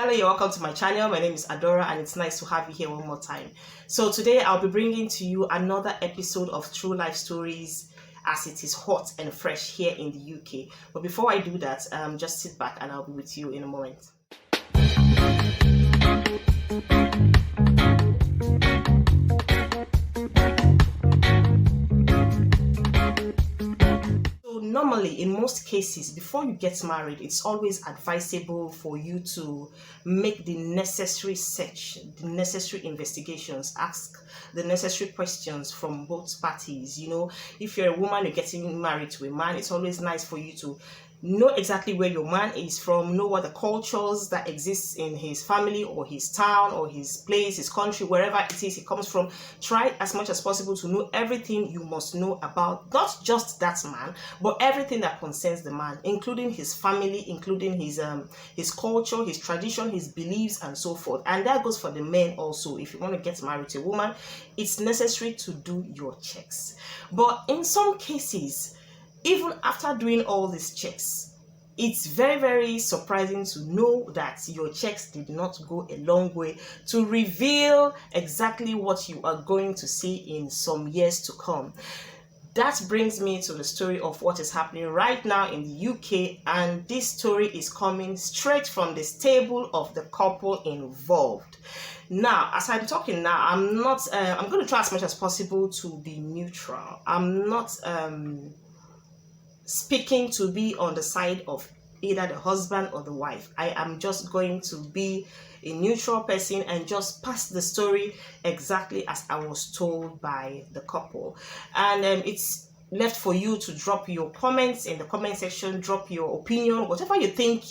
Hello, you're welcome to my channel. My name is Adora and it's nice to have you here one more time. So today I'll be bringing to you another episode of True Life Stories as it is hot and fresh here in the UK. But before I do that, just sit back and I'll be with you in a moment. Normally, in most cases, before you get married, it's always advisable for you to make the necessary search, the necessary investigations, ask the necessary questions from both parties. You know, if you're a woman, you're getting married to a man, it's always nice for you to know exactly where your man is from, know what the cultures that exists in his family or his town or his place, his country, wherever it is he comes from. Try as much as possible to know everything you must know about not just that man, but everything that concerns the man, including his family, including his culture, his tradition, his beliefs, and so forth. And that goes for the men also. If you want to get married to a woman, it's necessary to do your checks. But in some cases, even after doing all these checks, it's very, very surprising to know that your checks did not go a long way to reveal exactly what you are going to see in some years to come. That brings me to the story of what is happening right now in the UK, and this story is coming straight from the stable of the couple involved. Now, as I'm talking now, I'm going to try as much as possible to be neutral. I'm not speaking to be on the side of either the husband or the wife. I am just going to be a neutral person and just pass the story exactly as I was told by the couple. And it's left for you to drop your comments in the comment section, drop your opinion, whatever you think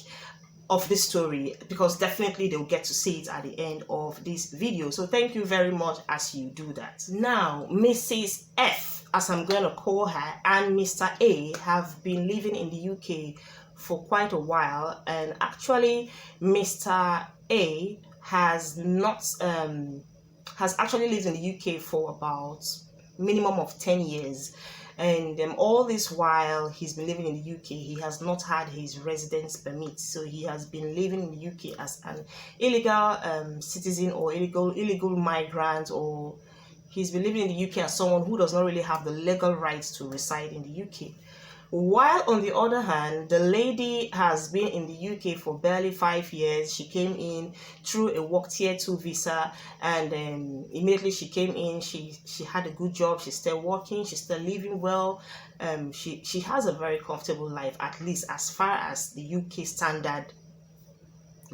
of this story, because definitely they'll get to see it at the end of this video. So thank you very much as you do that. Now, Mrs. F, as I'm going to call her, and Mr. A have been living in the UK for quite a while, and actually Mr. A has actually lived in the UK for about minimum of 10 years. And all this while he's been living in the UK, he has not had his residence permit. So he has been living in the UK as an illegal citizen or illegal migrant, or he's been living in the UK as someone who does not really have the legal rights to reside in the UK. While on the other hand, the lady has been in the UK for barely 5 years. She came in through a work tier 2 visa, and immediately she came in, she had a good job, she's still working, she's still living well. She has a very comfortable life, at least as far as the UK standard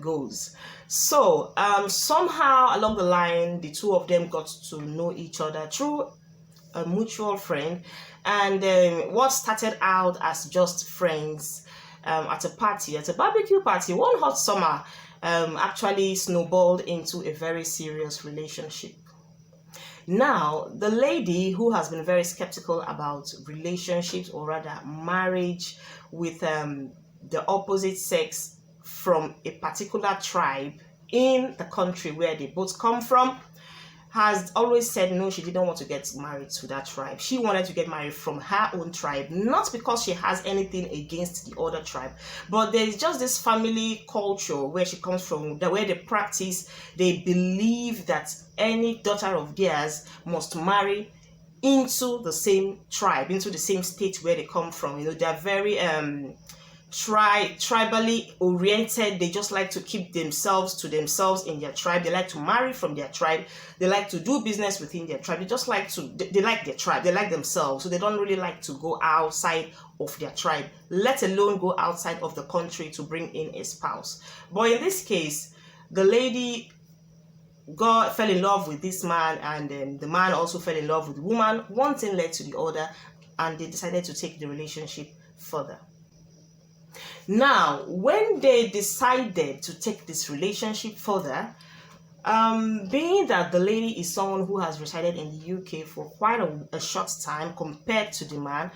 goes. So somehow along the line, the two of them got to know each other through a mutual friend, and what started out as just friends at a barbecue party one hot summer actually snowballed into a very serious relationship. Now, the lady, who has been very skeptical about relationships, or rather marriage, with the opposite sex from a particular tribe in the country where they both come from, has always said no, she didn't want to get married to that tribe. She wanted to get married from her own tribe, not because she has anything against the other tribe, but there is just this family culture where she comes from, where they believe that any daughter of theirs must marry into the same tribe, into the same state where they come from. You know, they're very tribally oriented. They just like to keep themselves to themselves in their tribe. They like to marry from their tribe. They like to do business within their tribe. They just like to, they like their tribe. They like themselves. So they don't really like to go outside of their tribe, let alone go outside of the country to bring in a spouse. But in this case, the lady fell in love with this man, and the man also fell in love with the woman. One thing led to the other, and they decided to take the relationship further. Now, when they decided to take this relationship further, being that the lady is someone who has resided in the UK for quite a short time compared to the man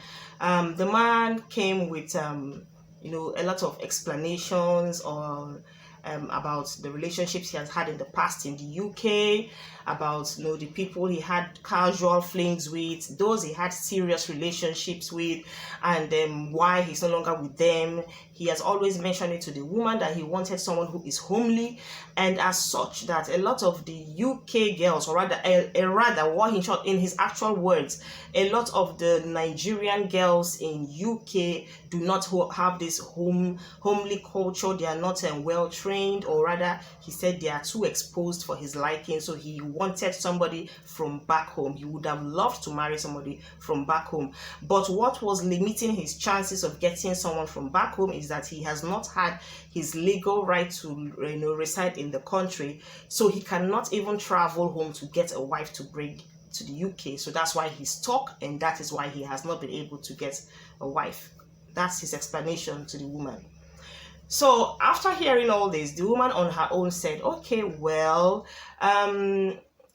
came with a lot of explanations on about the relationships he has had in the past in the UK, about the people he had casual flings with, those he had serious relationships with, and why he's no longer with them. He has always mentioned it to the woman that he wanted someone who is homely, and as such that a lot of the UK girls, or rather what in his actual words, a lot of the Nigerian girls in UK do not have this homely culture. They are not well trained, or rather he said they are too exposed for his liking. So he wanted somebody from back home. He would have loved to marry somebody from back home, but what was limiting his chances of getting someone from back home is that he has not had his legal right to reside in the country, so he cannot even travel home to get a wife to bring to the UK. So that's why he's stuck, and that is why he has not been able to get a wife. That's his explanation to the woman. So after hearing all this, the woman on her own said, okay, well,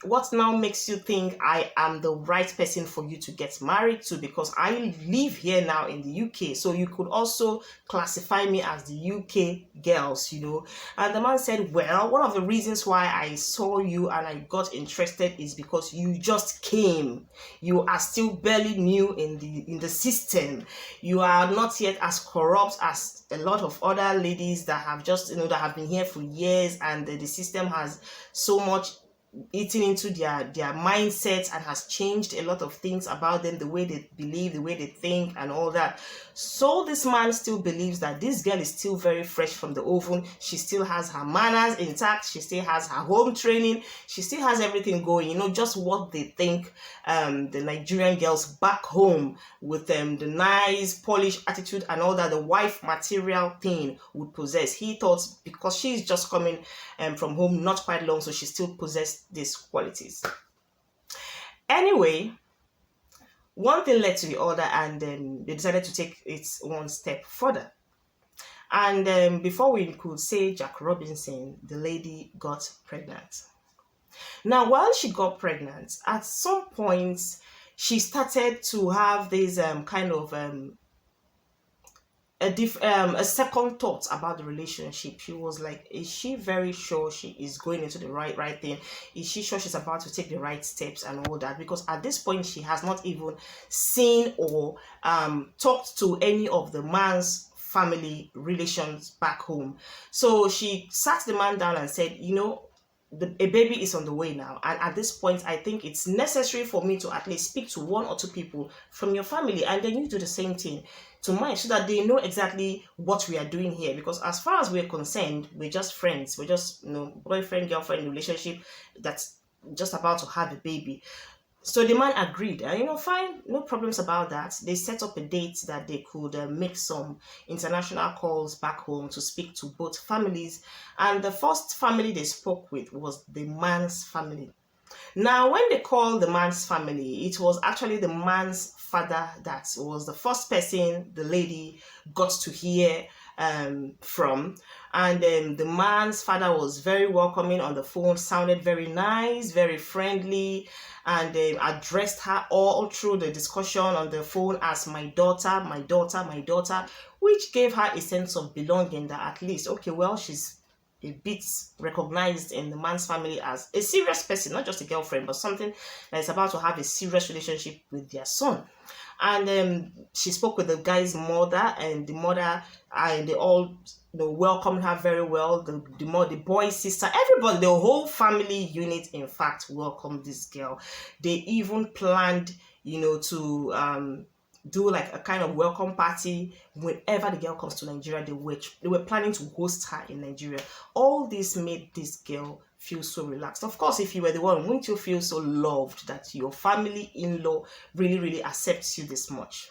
what now makes you think I am the right person for you to get married to? Because I live here now in the UK, so you could also classify me as the UK girls, And the man said, well, one of the reasons why I saw you and I got interested is because you just came. You are still barely new in the system. You are not yet as corrupt as a lot of other ladies that have just, that have been here for years, and the system has so much eating into their mindsets and has changed a lot of things about them, the way they believe, the way they think, and all that. So this man still believes that this girl is still very fresh from the oven. She still has her manners intact. She still has her home training. She still has everything going, just what they think the Nigerian girls back home with the nice polished attitude and all that, the wife material thing would possess. He thought because she's just coming from home not quite long, so she still possessed these qualities. Anyway, one thing led to the other, and they decided to take it one step further. And before we could say Jack Robinson, the lady got pregnant. Now, while she got pregnant, at some point, she started to have this kind of a second thought about the relationship. She was like, is she very sure she is going into the right thing? Is she sure she's about to take the right steps and all that? Because at this point, she has not even seen or talked to any of the man's family relations back home. So she sat the man down and said, a baby is on the way now, and at this point I think it's necessary for me to at least speak to one or two people from your family, and then you do the same thing to mine, so that they know exactly what we are doing here. Because as far as we're concerned, we're just friends. We're just boyfriend girlfriend relationship that's just about to have a baby. So the man agreed, and fine, no problems about that. They set up a date that they could make some international calls back home to speak to both families. And the first family they spoke with was the man's family. Now, when they called the man's family, it was actually the man's father that was the first person the lady got to hear from. And the man's father was very welcoming on the phone, sounded very nice, very friendly, and addressed her all through the discussion on the phone as my daughter, my daughter, my daughter, which gave her a sense of belonging, that at least, okay, well, she's a bit recognized in the man's family as a serious person, not just a girlfriend, but something that is about to have a serious relationship with their son. And she spoke with the guy's mother, and the mother, and they all welcomed her very well. The boy's sister, everybody, the whole family unit, in fact, welcomed this girl. They even planned, to do like a kind of welcome party whenever the girl comes to Nigeria. They were planning to host her in Nigeria. All this made this girl feel so relaxed. Of course, if you were the one, wouldn't you feel so loved that your family in-law really, really accepts you this much?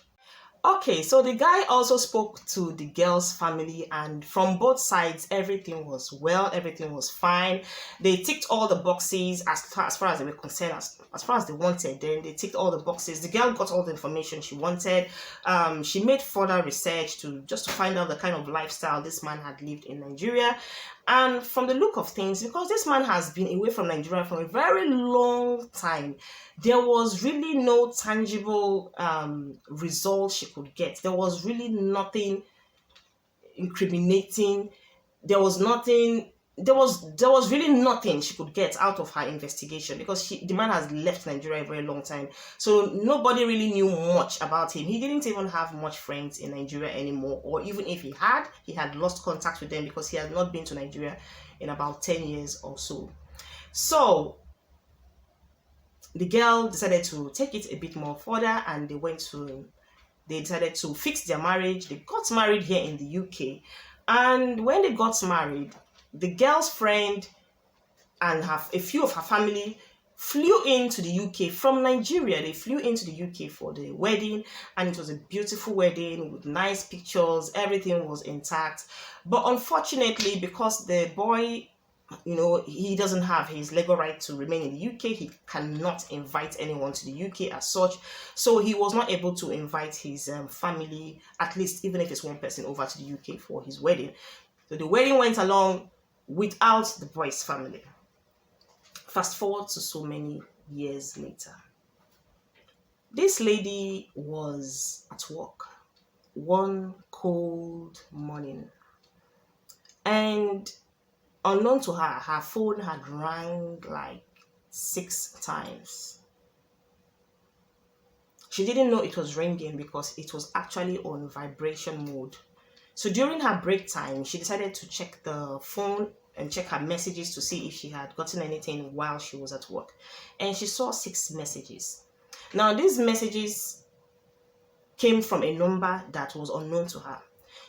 Okay, so the guy also spoke to the girl's family, and from both sides, everything was well, everything was fine. They ticked all the boxes as far as they were concerned, as far as they wanted. Then they ticked all the boxes. The girl got all the information she wanted. She made further research to find out the kind of lifestyle this man had lived in Nigeria. And from the look of things, because this man has been away from Nigeria for a very long time, there was really no tangible result she could get. There was really nothing incriminating there was nothing. There was really nothing she could get out of her investigation, because the man has left Nigeria a very long time, so nobody really knew much about him. He didn't even have much friends in Nigeria anymore, or even if he had lost contact with them, because he had not been to Nigeria in about 10 years or so. So the girl decided to take it a bit more further, and they decided to fix their marriage. They got married here in the UK, and when they got married, the girl's friend and a few of her family flew into the UK from Nigeria. They flew into the UK for the wedding, and it was a beautiful wedding with nice pictures. Everything was intact. But unfortunately, because the boy, he doesn't have his legal right to remain in the UK, he cannot invite anyone to the UK as such. So he was not able to invite his family, at least even if it's one person, over to the UK for his wedding. So the wedding went along without the boy's family. Fast forward to so many years later. This lady was at work one cold morning, and unknown to her, her phone had rang like 6 times. She didn't know it was ringing because it was actually on vibration mode. So during her break time, she decided to check the phone and check her messages to see if she had gotten anything while she was at work. And she saw 6 messages. Now, these messages came from a number that was unknown to her.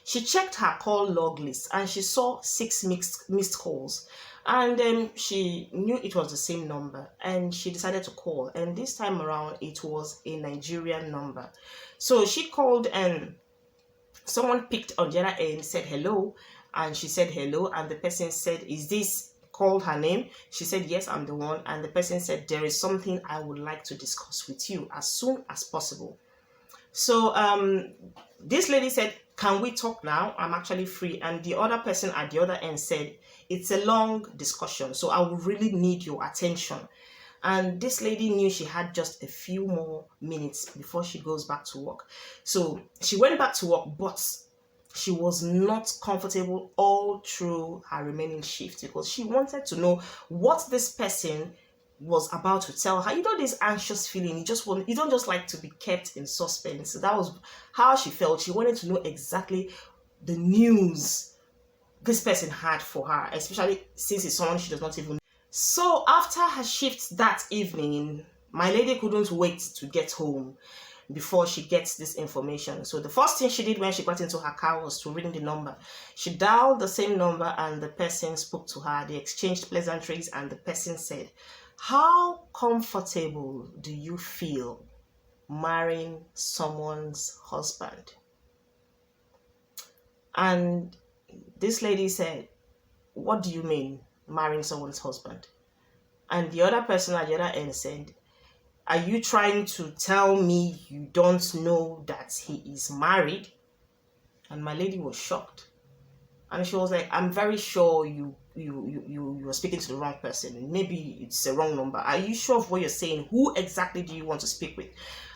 She checked her call log list and she saw 6 missed calls. And then she knew it was the same number, and she decided to call. And this time around, it was a Nigerian number. So she called, and someone picked on the other end, said hello, and she said hello, and the person said, is this, called her name. She said, yes, I'm the one. And the person said, there is something I would like to discuss with you as soon as possible. So this lady said, can we talk now? I'm actually free. And the other person at the other end said, it's a long discussion, so I will really need your attention. And this lady knew she had just a few more minutes before she goes back to work. So she went back to work, but she was not comfortable all through her remaining shift, because she wanted to know what this person was about to tell her. This anxious feeling, you don't just like to be kept in suspense. So that was how she felt. She wanted to know exactly the news this person had for her, especially since it's someone she does not even know. So after her shift that evening, my lady couldn't wait to get home before she gets this information. So the first thing she did when she got into her car was to ring the number. She dialed the same number, and the person spoke to her. They exchanged pleasantries, and the person said, how comfortable do you feel marrying someone's husband? And this lady said, what do you mean, marrying someone's husband? And the other person at the other end said, are you trying to tell me you don't know that he is married? And my lady was shocked. And she was like, I'm very sure you are speaking to the wrong person. Maybe it's a wrong number. Are you sure of what you're saying? Who exactly do you want to speak with?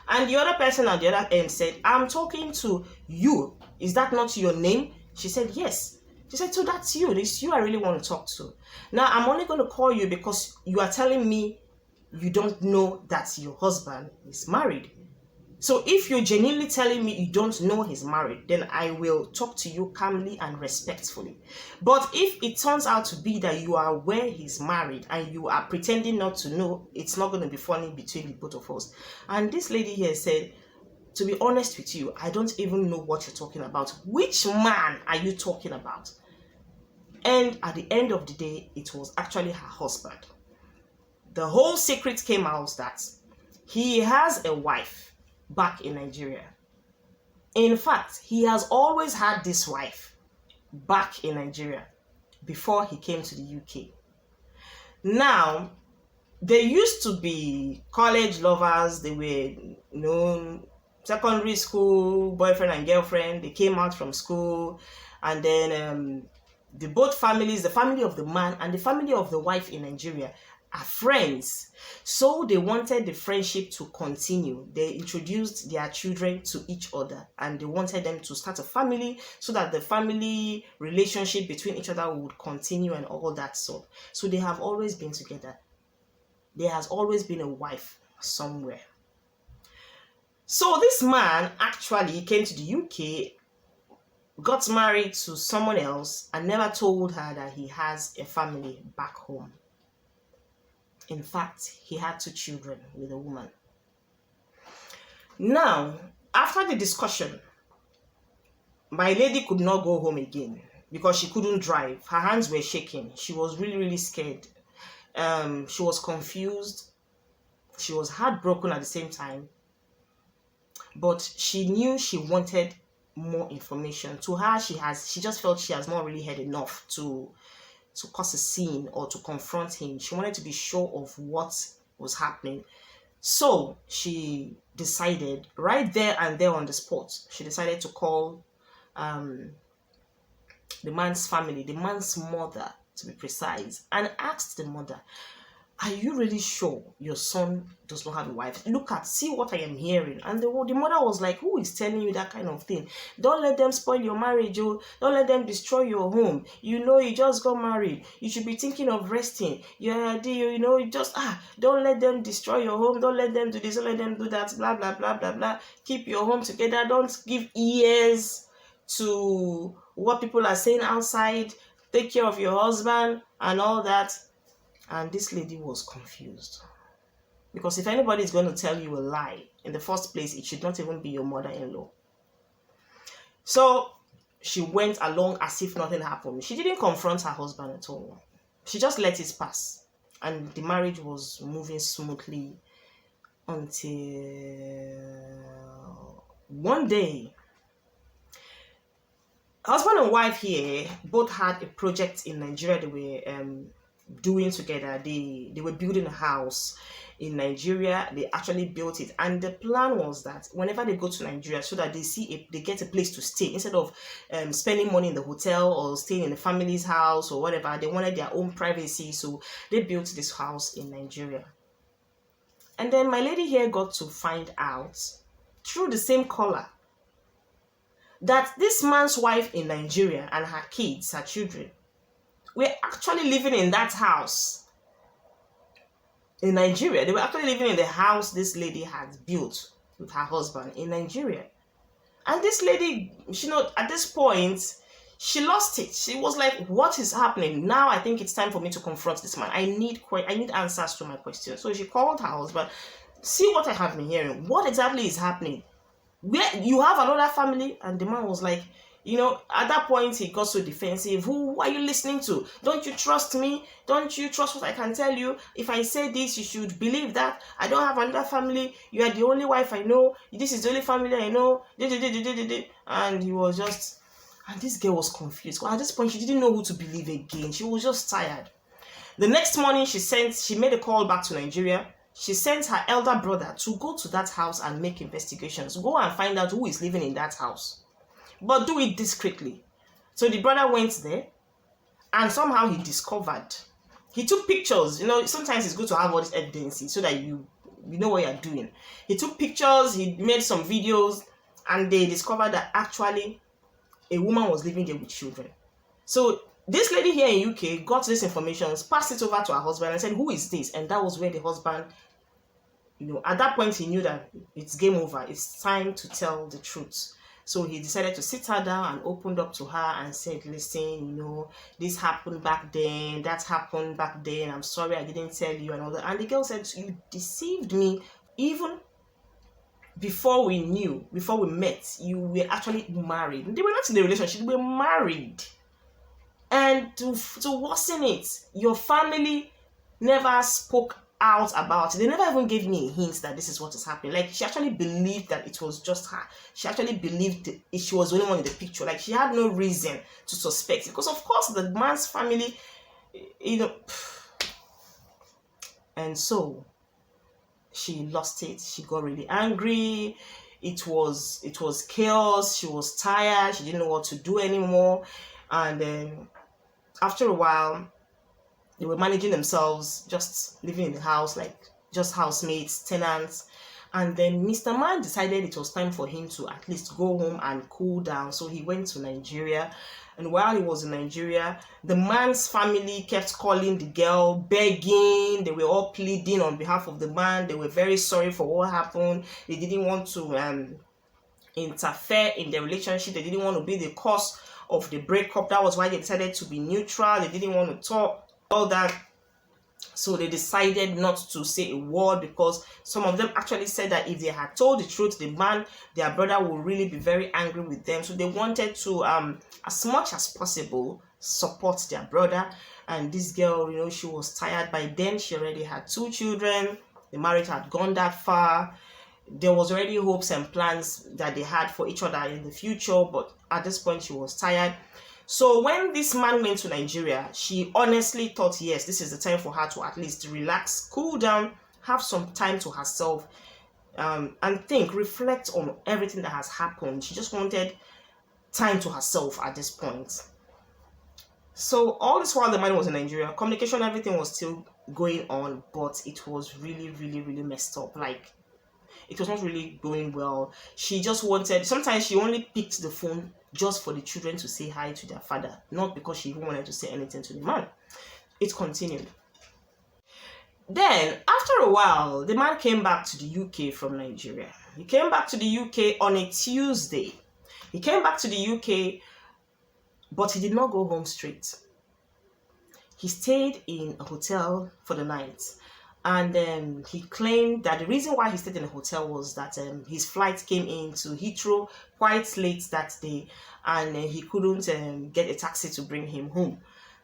And the other person at the other end said, I'm talking to you. Is that not your name? She said, yes. She said, so that's you. It's you I really want to talk to. Now, I'm only going to call you because you are telling me you don't know that your husband is married. So if you're genuinely telling me you don't know he's married, then I will talk to you calmly and respectfully. But if it turns out to be that you are aware he's married and you are pretending not to know, it's not going to be funny between the both of us. And this lady here said, to be honest with you, I don't even know what you're talking about. Which man are you talking about? And at the end of the day, it was actually her husband. The whole secret came out that he has a wife back in Nigeria. In fact, he has always had this wife back in Nigeria before he came to the UK. Now, they used to be college lovers. They were, secondary school, boyfriend and girlfriend. They came out from school, and then the both families, the family of the man and the family of the wife in Nigeria, are friends. So they wanted the friendship to continue. They introduced their children to each other and they wanted them to start a family so that the family relationship between each other would continue and all that sort. So they have always been together. There has always been a wife somewhere. So this man actually came to the UK, got married to someone else, and never told her that he has a family back home. In fact, he had 2 children with a woman. Now, after the discussion, my lady could not go home again because she couldn't drive. Her hands were shaking. She was really, really scared. She was confused. She was heartbroken at the same time. But she knew she wanted more information. To her, she just felt she has not really heard enough to cause a scene or to confront him. She wanted to be sure of what was happening. So she decided right there and there on the spot, she decided to call the man's family, the man's mother to be precise, and asked the mother, are you really sure your son does not have a wife? See what I am hearing. And the mother was like, who is telling you that kind of thing? Don't let them spoil your marriage. Don't let them destroy your home. You just got married. You should be thinking of resting. Don't let them destroy your home. Don't let them do this. Don't let them do that. Blah, blah, blah, blah, blah. Keep your home together. Don't give ears to what people are saying outside. Take care of your husband and all that. And this lady was confused. Because if anybody is going to tell you a lie, in the first place, it should not even be your mother-in-law. So she went along as if nothing happened. She didn't confront her husband at all. She just let it pass. And the marriage was moving smoothly until one day, husband and wife here both had a project in Nigeria they were doing together. They were building a house in Nigeria. They actually built it, and the plan was that whenever they go to Nigeria, so that they get a place to stay instead of spending money in the hotel or staying in the family's house or whatever. They wanted their own privacy, so they built this house in Nigeria. And then my lady here got to find out through the same caller that this man's wife in Nigeria and her kids, her children, were actually living in that house in Nigeria. They were actually living in the house this lady had built with her husband in Nigeria. And this lady, at this point, she lost it. She was like, what is happening? Now I think it's time for me to confront this man. I need answers to my questions. So she called her husband. See what I have been hearing. What exactly is happening? Where you have another family? And the man was like, at that point, he got so defensive. Who are you listening to? Don't you trust me? Don't you trust what I can tell you? If I say this, you should believe that. I don't have another family. You are the only wife I know. This is the only family I know. And he was just... And this girl was confused. At this point, she didn't know who to believe again. She was just tired. The next morning, she made a call back to Nigeria. She sent her elder brother to go to that house and make investigations. Go and find out who is living in that house. But do it discreetly. So the brother went there and somehow he discovered. He took pictures. Sometimes it's good to have all this evidence so that you know what you're doing. He took pictures, he made some videos, and they discovered that actually a woman was living there with children. So this lady here in UK got this information, passed it over to her husband and said, who is this? And that was where the husband, at that point he knew that it's game over. It's time to tell the truth. So he decided to sit her down and opened up to her and said, listen, this happened back then, that happened back then, I'm sorry I didn't tell you and all that. And the girl said, you deceived me. Even before we met, you were actually married. They were not in a relationship, they were married. And to worsen it, your family never spoke out about it. They never even gave me a hint that this is what is happening. Like, she actually believed that it was just her. She actually believed she was the only one in the picture. Like, she had no reason to suspect it. Because, of course, the man's family, And so, she lost it. She got really angry. It was chaos. She was tired. She didn't know what to do anymore. And then, after a while, They were managing themselves, just living in the house, like just housemates, tenants. And then Mr. Man decided it was time for him to at least go home and cool down. So he went to Nigeria. And while he was in Nigeria, the man's family kept calling the girl, begging. They were all pleading on behalf of the man. They were very sorry for what happened. They didn't want to interfere in the relationship. They didn't want to be the cause of the breakup. That was why they decided to be neutral. They didn't want to talk, all that. So they decided not to say a word, because some of them actually said that if they had told the truth, the man, their brother, would really be very angry with them. So they wanted to, as much as possible, support their brother. And this girl, she was tired. By then, she already had 2 children. The marriage had gone that far. There was already hopes and plans that they had for each other in the future. But at this point, she was tired. So when this man went to Nigeria, she honestly thought, yes, this is the time for her to at least relax, cool down, have some time to herself, and think, reflect on everything that has happened. She just wanted time to herself at this point. So all this while the man was in Nigeria, communication, everything was still going on, but it was really, really, really messed up. Like, it was not really going well. She just wanted, sometimes she only picked the phone just for the children to say hi to their father, not because she even wanted to say anything to the man. It continued. Then, after a while, the man came back to the UK from Nigeria. He came back to the UK on a Tuesday. He came back to the UK, but he did not go home straight. He stayed in a hotel for the night. And he claimed that the reason why he stayed in a hotel was that his flight came into Heathrow quite late that day, and he couldn't get a taxi to bring him home.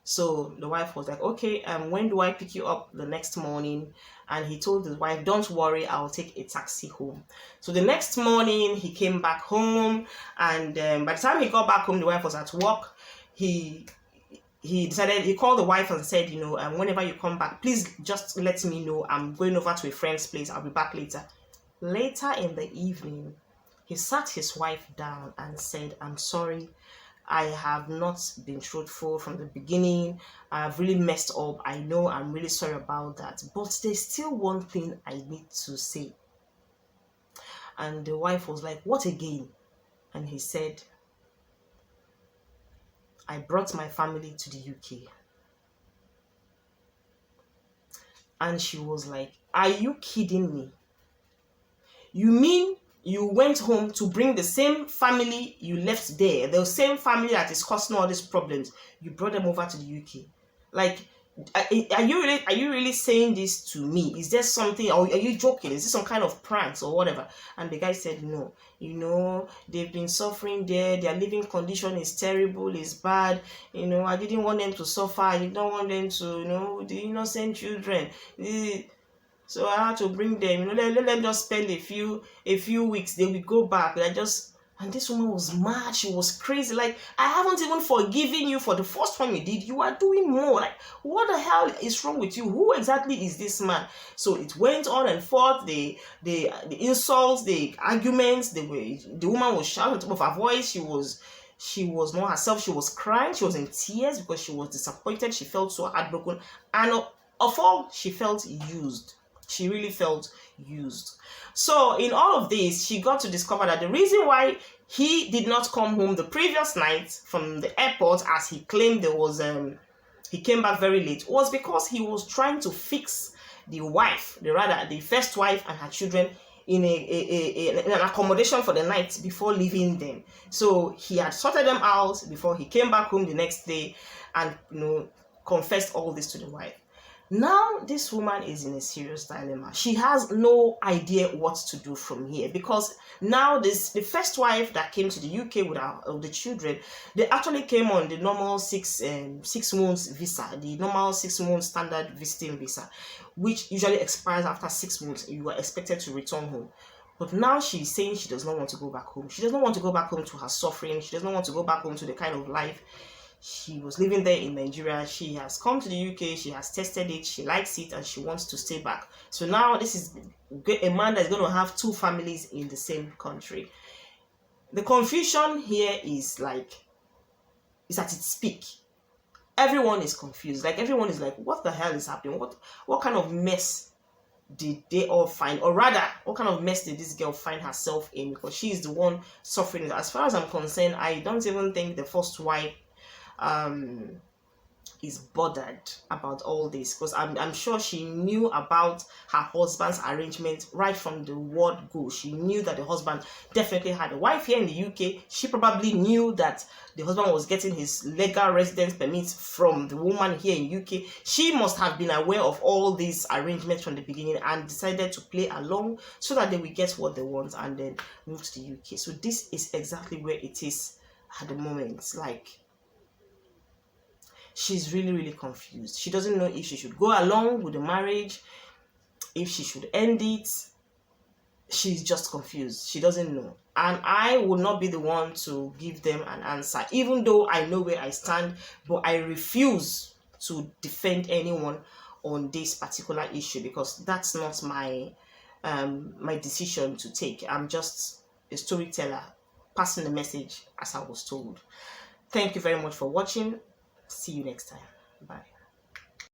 So the wife was like, okay, when do I pick you up the next morning? And he told his wife, don't worry, I'll take a taxi home. So the next morning, he came back home, and by the time he got back home, the wife was at work. He decided, he called the wife and said, whenever you come back, please just let me know. I'm going over to a friend's place. I'll be back later. Later in the evening, he sat his wife down and said, I'm sorry. I have not been truthful from the beginning. I've really messed up. I know, I'm really sorry about that. But there's still one thing I need to say. And the wife was like, what again? And he said, I brought my family to the UK. And she was like, are you kidding me? You mean you went home to bring the same family you left there, the same family that is causing all these problems, you brought them over to the UK? Like, are you really saying this to me? Is there something, or are you joking? Is this some kind of pranks or whatever? And the guy said, no, they've been suffering there. Their living condition is terrible, is bad. I didn't want them to suffer. I didn't want them to, the innocent children. So I had to bring them. Let them just spend a few weeks. They will go back. And this woman was mad. She was crazy. Like, I haven't even forgiven you for the first one you did. You are doing more. Like, what the hell is wrong with you? Who exactly is this man? So it went on and forth. The insults, the arguments. The woman was shouting at the top of her voice. She was not herself. She was crying. She was in tears because she was disappointed. She felt so heartbroken. And of all, she felt used. She really felt used. So in all of this, she got to discover that the reason why he did not come home the previous night from the airport, as he claimed he came back very late, was because he was trying to fix the first wife and her children in an accommodation for the night before leaving them. So he had sorted them out before he came back home the next day and confessed all this to the wife. Now, this woman is in a serious dilemma. She has no idea what to do from here, because now the first wife that came to the UK with the children, they actually came on the normal 6 months visa, the normal 6 months standard visiting visa, which usually expires after 6 months. You are expected to return home. But now she's saying she does not want to go back home. She does not want to go back home to her suffering. She does not want to go back home to the kind of life she was living there in Nigeria. She has come to the UK, she has tested it, she likes it, and she wants to stay back. So now this is a man that's going to have 2 families in the same country. The confusion here is at its peak. everyone is confused. Like, everyone is like, what the hell is happening? What kind of mess did they all find, or rather, what kind of mess did this girl find herself in? Because she is the one suffering. As far as I'm concerned, I don't even think the first wife is bothered about all this, because I'm sure she knew about her husband's arrangement right from the word go. She knew that the husband definitely had a wife here in the UK. She probably knew that the husband was getting his legal residence permit from the woman here in UK. She must have been aware of all these arrangements from the beginning and decided to play along so that they will get what they want and then move to the UK. So this is exactly where it is at the moment. Like, she's really, really confused. She doesn't know if she should go along with the marriage, if she should end it. She's just confused. She doesn't know. And I will not be the one to give them an answer, even though I know where I stand, but I refuse to defend anyone on this particular issue, because that's not my my decision to take. I'm just a storyteller passing the message as I was told. Thank you very much for watching. See you next time. Bye.